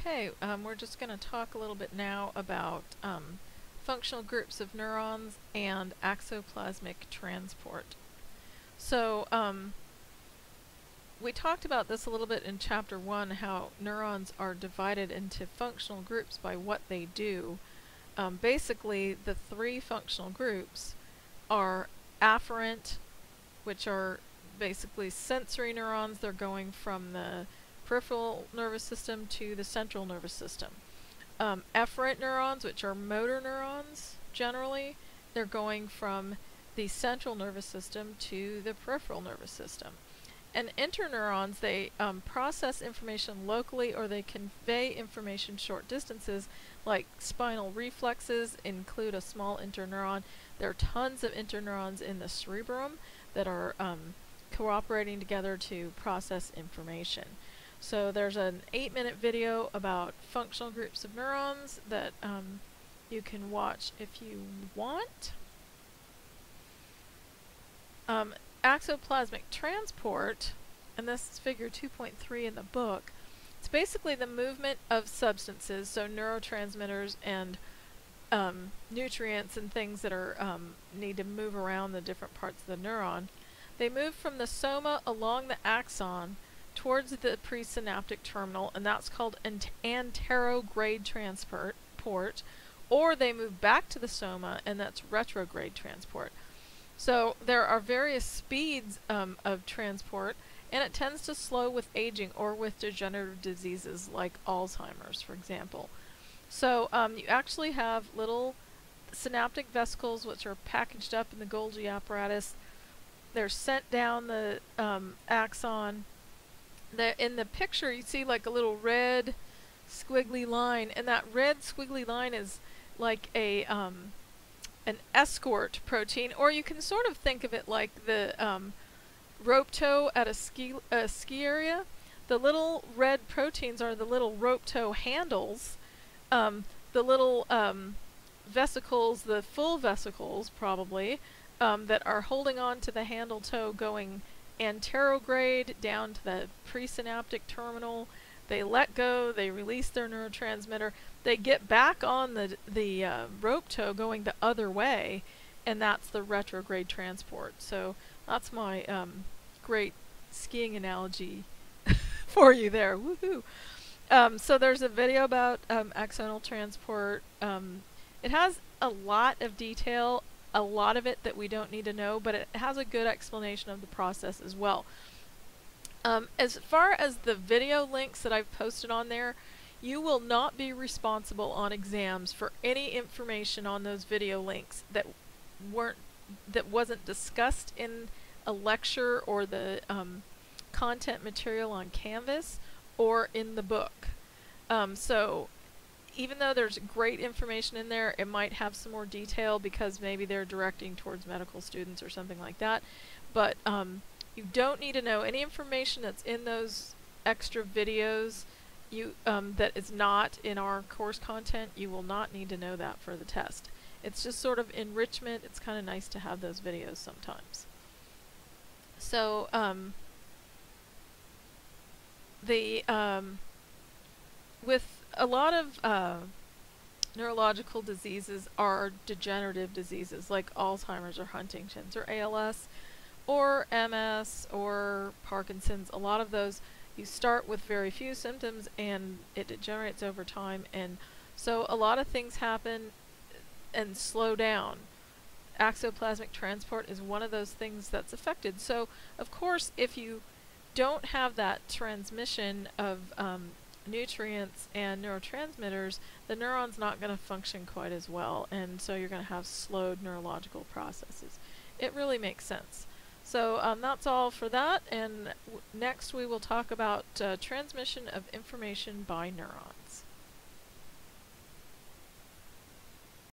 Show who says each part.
Speaker 1: Okay, we're just going to talk a little bit now about functional groups of neurons and axoplasmic transport. So we talked about this a little bit in Chapter 1, how neurons are divided into functional groups by what they do. Basically, the three functional groups are afferent, which are basically sensory neurons. They're going from the peripheral nervous system to the central nervous system. Efferent neurons, which are motor neurons, generally, they're going from the central nervous system to the peripheral nervous system. And interneurons, they process information locally, or they convey information short distances, like spinal reflexes include a small interneuron. There are tons of interneurons in the cerebrum that are cooperating together to process information. So there's an 8-minute video about functional groups of neurons that you can watch if you want. Axoplasmic transport, and this is figure 2.3 in the book, it's basically the movement of substances, so neurotransmitters and nutrients and things that are need to move around the different parts of the neuron. They move from the soma along the axon towards the presynaptic terminal, and that's called anterograde transport, or they move back to the soma, and that's retrograde transport. So there are various speeds of transport, and it tends to slow with aging or with degenerative diseases like Alzheimer's, for example. So you actually have little synaptic vesicles which are packaged up in the Golgi apparatus. They're sent down the axon. In the picture you see like a little red squiggly line, and that red squiggly line is like a an escort protein, or you can sort of think of it like the rope tow at a ski area. The little red proteins are the little rope tow handles. The little vesicles, the full vesicles probably, that are holding on to the handle toe going anterograde down to the presynaptic terminal. They let go, they release their neurotransmitter, they get back on the rope tow going the other way, and that's the retrograde transport. So that's my great skiing analogy for you there. Woohoo! So there's a video about axonal transport. It has a lot of detail, a lot of it that we don't need to know, but it has a good explanation of the process as well. As far as the video links that I've posted on there, you will not be responsible on exams for any information on those video links that wasn't discussed in a lecture or the content material on Canvas or in the book. So even though there's great information in there, it might have some more detail because maybe they're directing towards medical students or something like that. But you don't need to know any information that's in those extra videos that is not in our course content. You will not need to know that for the test. It's just sort of enrichment. It's kind of nice to have those videos sometimes. So with a lot of neurological diseases are degenerative diseases like Alzheimer's or Huntington's or ALS or MS or Parkinson's. A lot of those, you start with very few symptoms and it degenerates over time, and so a lot of things happen and slow down. Axoplasmic transport is one of those things that's affected. So of course, if you don't have that transmission of nutrients and neurotransmitters, the neuron's not going to function quite as well, and so you're going to have slowed neurological processes. It really makes sense. So that's all for that, and next we will talk about transmission of information by neurons.